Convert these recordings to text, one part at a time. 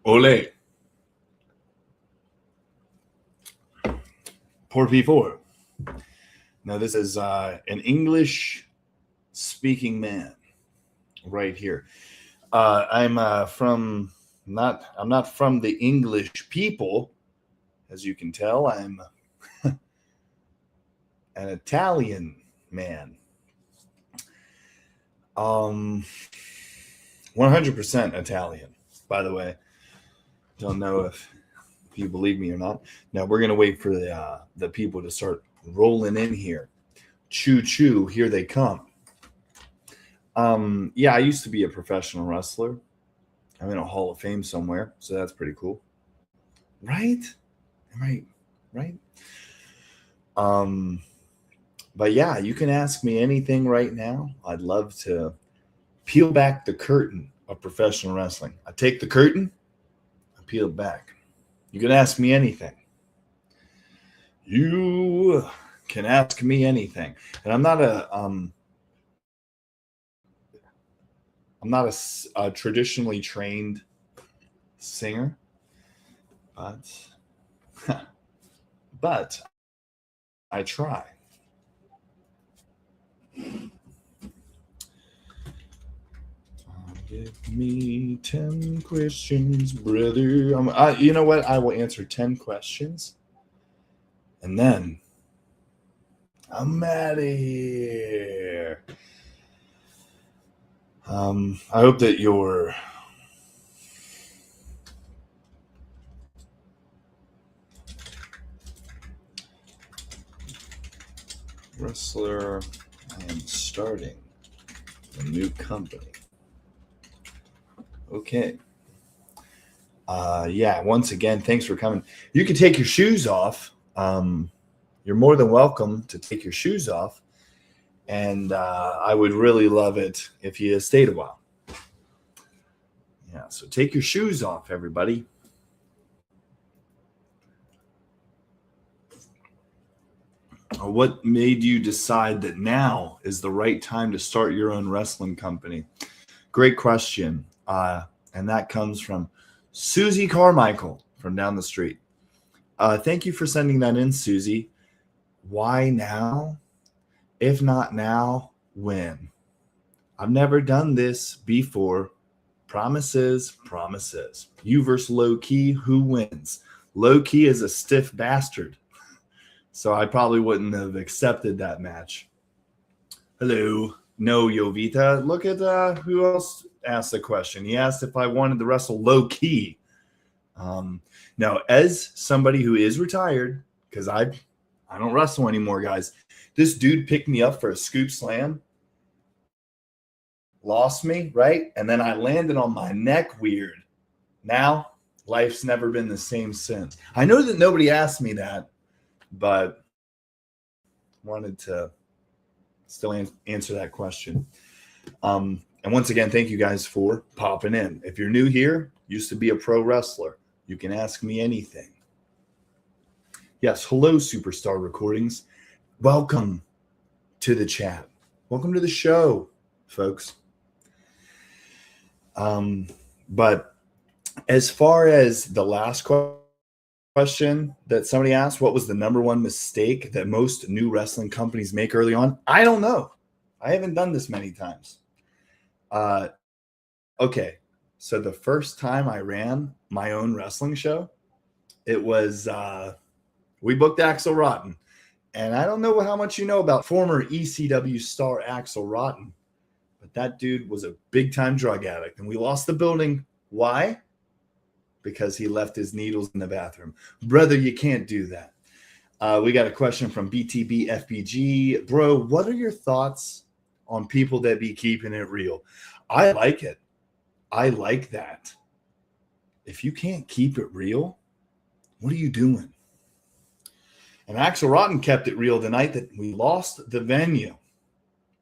Ole. Por favor. Now, this is an English-speaking man right here. I'm from I'm not from the English people, as you can tell. I'm an Italian man. 100% Italian, by the way. Don't know if you believe me or not. Now we're gonna wait for the people to start rolling in here. Choo choo, here they come. Yeah, I used to be a professional wrestler. I'm in a Hall of Fame somewhere, so that's pretty cool. Right? Right. But yeah, you can ask me anything right now. I'd love to peel back the curtain of professional wrestling. I take the curtain, I peel it back. You can ask me anything. You can ask me anything. And I'm not a traditionally trained singer, but I try. Give me 10 questions, brother. You know what? I will answer 10 questions, and then I'm out of here. I hope that your wrestler and starting a new company. Okay. Yeah, once again, thanks for coming. You can take your shoes off. You're more than welcome to take your shoes off. And I would really love it if you stayed a while. Yeah, so take your shoes off, everybody. What made you decide that now is the right time to start your own wrestling company? Great question. And that comes from Susie Carmichael from down the street. Thank you for sending that in, Susie. Why now? If not now, when? I've never done this before. Promises. You versus Low Key, who wins? Low Key is a stiff bastard. So I probably wouldn't have accepted that match. Hello. No, Jovita. Look at who else asked the question. He asked if I wanted to wrestle Low Key. Now, as somebody who is retired, because I don't wrestle anymore, guys. This dude picked me up for a scoop slam, lost me, right? And then I landed on my neck weird. Now, life's never been the same since. I know that nobody asked me that, but wanted to still answer that question. And once again, thank you guys for popping in. If you're new here, used to be a pro wrestler, you can ask me anything. Yes, hello, Superstar Recordings. Welcome to the chat. Welcome to the show, folks. But as far as the last question that somebody asked, what was the number one mistake that most new wrestling companies make early on? I don't know. I haven't done this many times. Okay, so the first time I ran my own wrestling show, it was we booked Axel Rotten. And I don't know how much you know about former ECW star Axel Rotten, but that dude was a big-time drug addict, and we lost the building. Why? Because he left his needles in the bathroom. Brother, you can't do that. We got a question from BTB FBG. Bro, what are your thoughts on people that be keeping it real? I like it. I like that. If you can't keep it real, what are you doing? And Axel Rotten kept it real the night that we lost the venue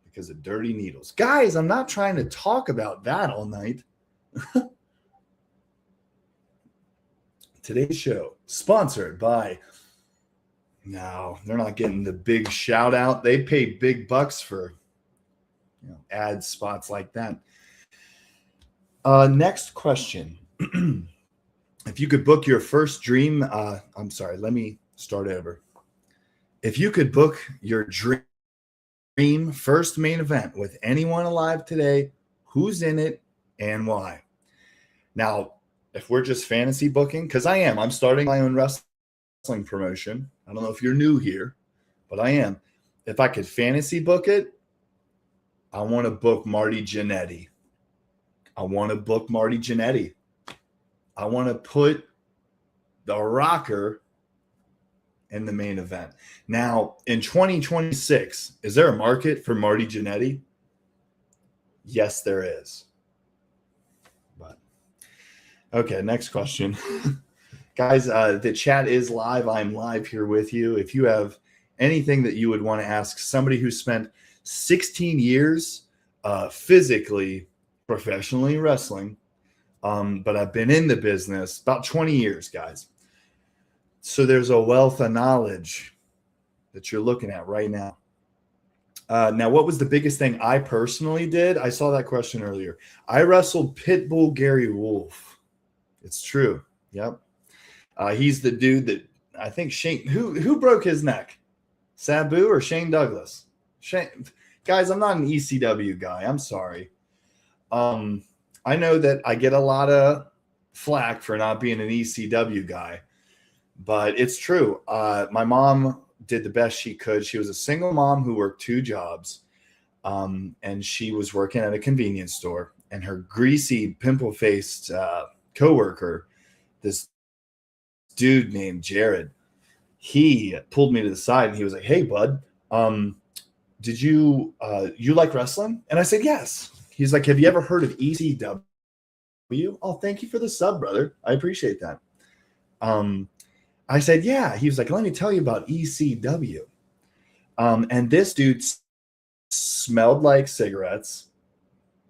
because of dirty needles. Guys, I'm not trying to talk about that all night. Today's show, sponsored by... No, they're not getting the big shout out. They pay big bucks for ad spots like that. Next question. If you could book your first dream, I'm sorry, let me start over. If you could book your dream first main event with anyone alive today, who's in it and why? Now, if we're just fantasy booking, because I'm starting my own wrestling promotion. I don't know if you're new here, but I am. If I could fantasy book it, I want to book Marty Jannetty. I want to book Marty Jannetty. I want to put the Rocker in the main event. Now, in 2026, is there a market for Marty Jannetty? Yes, there is. But okay, next question. Guys, the chat is live. I'm live here with you. If you have anything that you would want to ask somebody who spent 16 years physically, professionally wrestling, but I've been in the business about 20 years, guys. So there's a wealth of knowledge that you're looking at right now. Now, what was the biggest thing I personally did? I saw that question earlier. I wrestled Pitbull Gary Wolf. It's true. Yep. He's the dude that I think Shane, who broke his neck? Sabu or Shane Douglas? Guys, I'm not an ECW guy. I'm sorry. I know that I get a lot of flack for not being an ECW guy, but it's true. My mom did the best she could. She was a single mom who worked 2 jobs, and she was working at a convenience store. And her greasy, pimple-faced coworker, this dude named Jared, he pulled me to the side and he was like, "Hey, bud, did you like wrestling?" And I said, "Yes." He's like, "Have you ever heard of ECW?" "Oh, thank you for the sub, brother. I appreciate that." I said, "Yeah." He was like, "Let me tell you about ECW." And this dude smelled like cigarettes.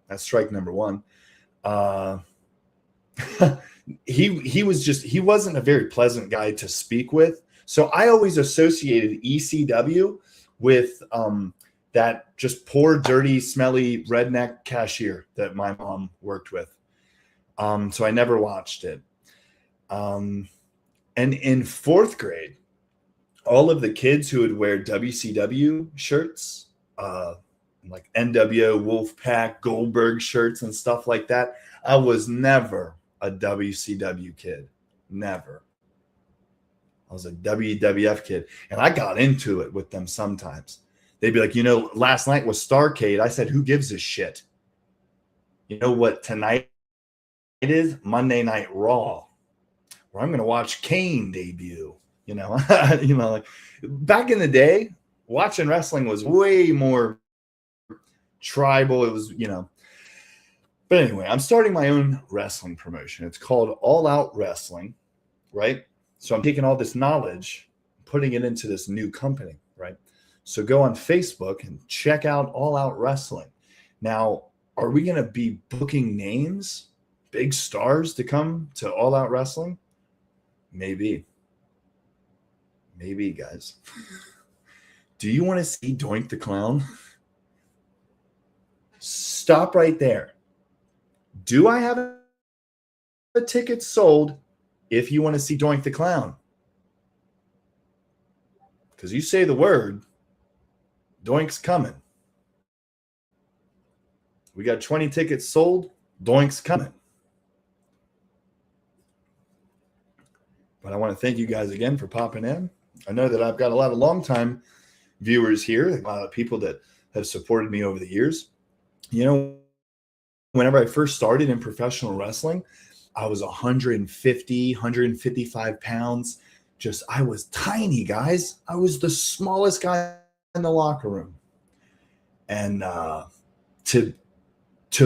That's strike number 1. He wasn't a very pleasant guy to speak with. So I always associated ECW with that just poor, dirty, smelly redneck cashier that my mom worked with. So I never watched it. And in 4th grade, all of the kids who would wear WCW shirts, like NWO, Wolfpack, Goldberg shirts and stuff like that, I was never a WCW kid. Never. I was a WWF kid. And I got into it with them sometimes. They'd be like, last night was Starrcade. I said, who gives a shit? You know what tonight is? Monday Night Raw, where I'm going to watch Kane debut. Like back in the day, watching wrestling was way more tribal. It was, But anyway, I'm starting my own wrestling promotion. It's called All Out Wrestling, right? So I'm taking all this knowledge, putting it into this new company, right? So go on Facebook and check out All Out Wrestling. Now, are we going to be booking names, big stars to come to All Out Wrestling? Maybe. Maybe, guys. Do you want to see Doink the Clown? Stop right there. Do I have a ticket sold if you want to see Doink the Clown? Because you say the word, Doink's coming. We got 20 tickets sold. Doink's coming. But I want to thank you guys again for popping in. I know that I've got a lot of longtime viewers here, a lot of people that have supported me over the years. Whenever I first started in professional wrestling, I was 150, 155 pounds. I was tiny, guys. I was the smallest guy in the locker room. And to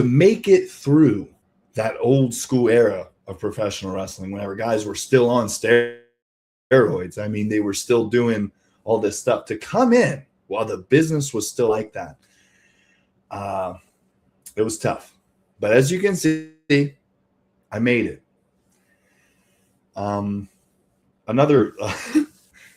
make it through that old school era of professional wrestling, whenever guys were still on steroids, I mean, they were still doing all this stuff, to come in while the business was still like that, it was tough. But as you can see, I made it. Another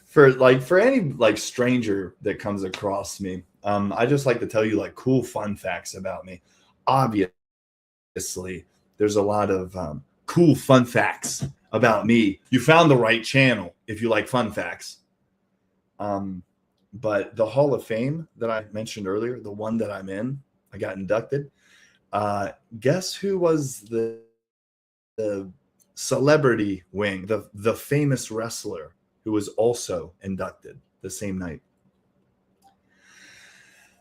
for any stranger that comes across me, I just like to tell you cool fun facts about me. Obviously, there's a lot of cool fun facts about me, you found the right channel if you like fun facts. But the Hall of Fame that I mentioned earlier, the one that I'm in, I got inducted. Guess who was the celebrity wing, the famous wrestler who was also inducted the same night?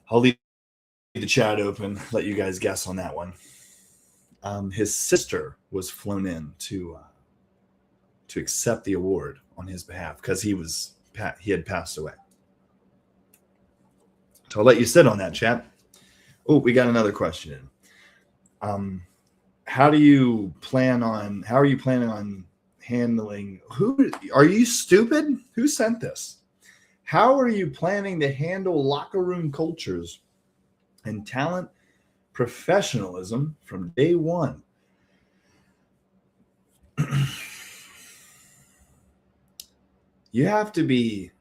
I'll leave the chat open, let you guys guess on that one. His sister was flown in to accept the award on his behalf because he had passed away. So I'll let you sit on that, chat. Oh, we got another question in. How are you planning on handling? Who are you stupid? Who sent this? How are you planning to handle locker room cultures and talent professionalism from day one? You have to be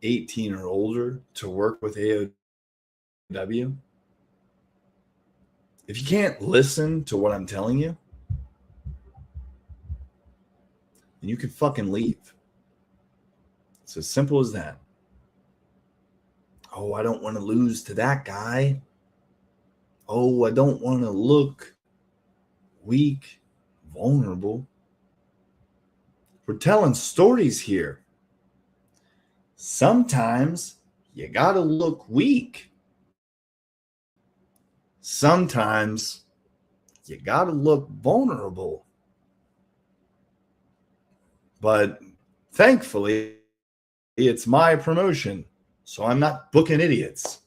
18 or older to work with AOW. If you can't listen to what I'm telling you, then you can fucking leave. It's as simple as that. Oh, I don't want to lose to that guy. Oh, I don't want to look weak, vulnerable. We're telling stories here. Sometimes you gotta look weak. Sometimes you gotta look vulnerable. But thankfully, it's my promotion, so I'm not booking idiots.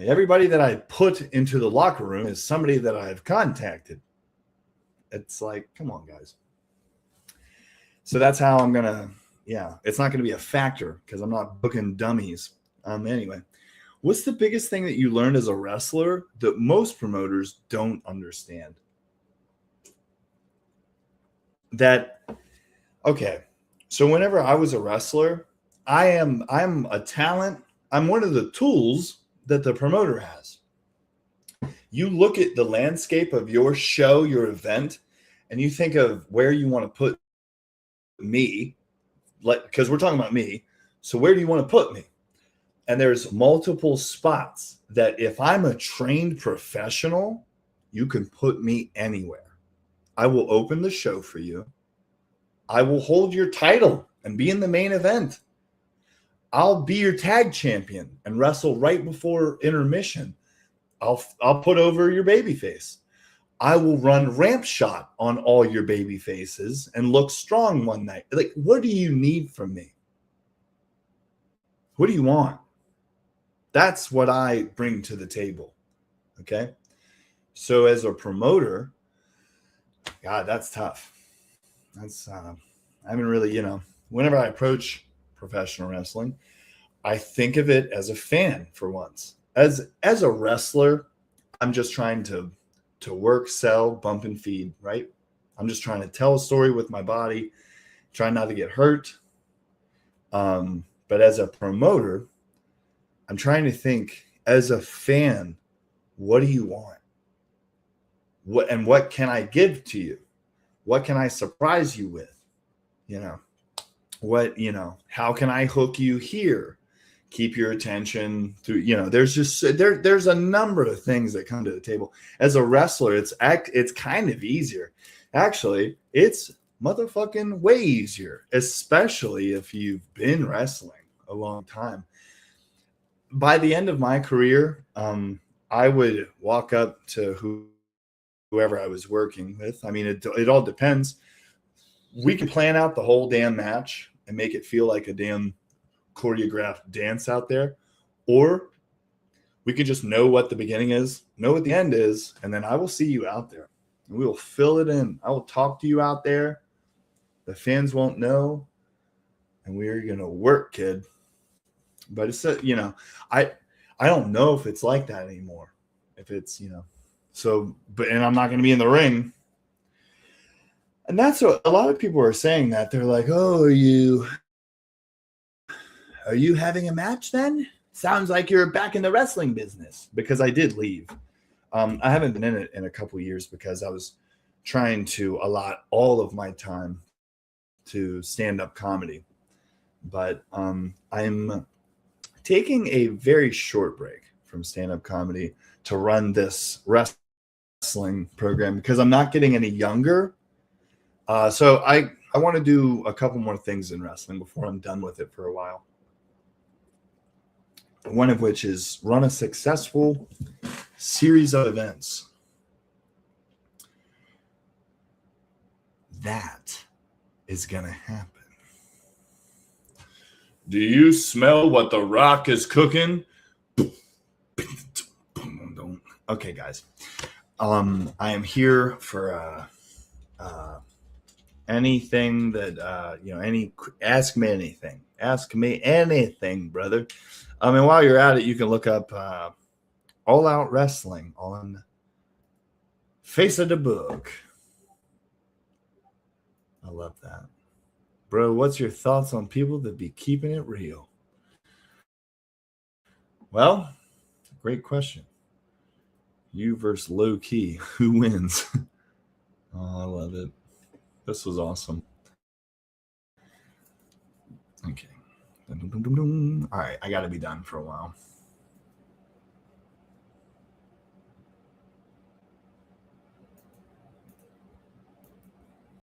Everybody that I put into the locker room is somebody that I've contacted. It's like, come on, guys. So that's how I'm going to, it's not going to be a factor because I'm not booking dummies. Anyway, what's the biggest thing that you learned as a wrestler that most promoters don't understand? So whenever I was a wrestler, I'm a talent. I'm one of the tools that the promoter has. You look at the landscape of your show, your event, and you think of where you want to put me, because we're talking about me. So where do you want to put me? And there's multiple spots that if I'm a trained professional, you can put me anywhere. I will open the show for you. I will hold your title and be in the main event. I'll be your tag champion and wrestle right before intermission. I'll put over your baby face. I will run ramp shot on all your baby faces and look strong one night. Like, what do you need from me? What do you want? That's what I bring to the table. Okay. So as a promoter, God, that's tough. That's, I haven't really, whenever I approach professional wrestling, I think of it as a fan for once. As a wrestler, I'm just trying to work, sell, bump and feed, right? I'm just trying to tell a story with my body, trying not to get hurt. But as a promoter, I'm trying to think as a fan, what do you want? What can I give to you? What can I surprise you with? How can I hook you here? Keep your attention through, there's a number of things that come to the table. As a wrestler, it's kind of easier. Actually, it's motherfucking way easier, especially if you've been wrestling a long time. By the end of my career, I would walk up to whoever I was working with. I mean, it all depends. We could plan out the whole damn match and make it feel like a damn choreographed dance out there, or we could just know what the beginning is, know what the end is, and then I will see you out there and we will fill it in. I will talk to you out there. The fans won't know, and we're gonna work, kid. But it's I don't know if it's like that anymore. If it's and I'm not gonna be in the ring. And that's what a lot of people are saying, that they're like, oh, are you having a match then? Sounds like you're back in the wrestling business. Because I did leave. I haven't been in it in a couple of years because I was trying to allot all of my time to stand-up comedy. But I'm taking a very short break from stand-up comedy to run this wrestling program because I'm not getting any younger. So I want to do a couple more things in wrestling before I'm done with it for a while. One of which is run a successful series of events. That is going to happen. Do you smell what The Rock is cooking? Okay, guys. I am here for anything that ask me anything. Ask me anything, brother. And while you're at it, you can look up All Out Wrestling on Face of the Book. I love that. Bro, what's your thoughts on people that be keeping it real? Well, great question. You versus low key. Who wins? Oh, I love it. This was awesome. Okay. All right, I got to be done for a while.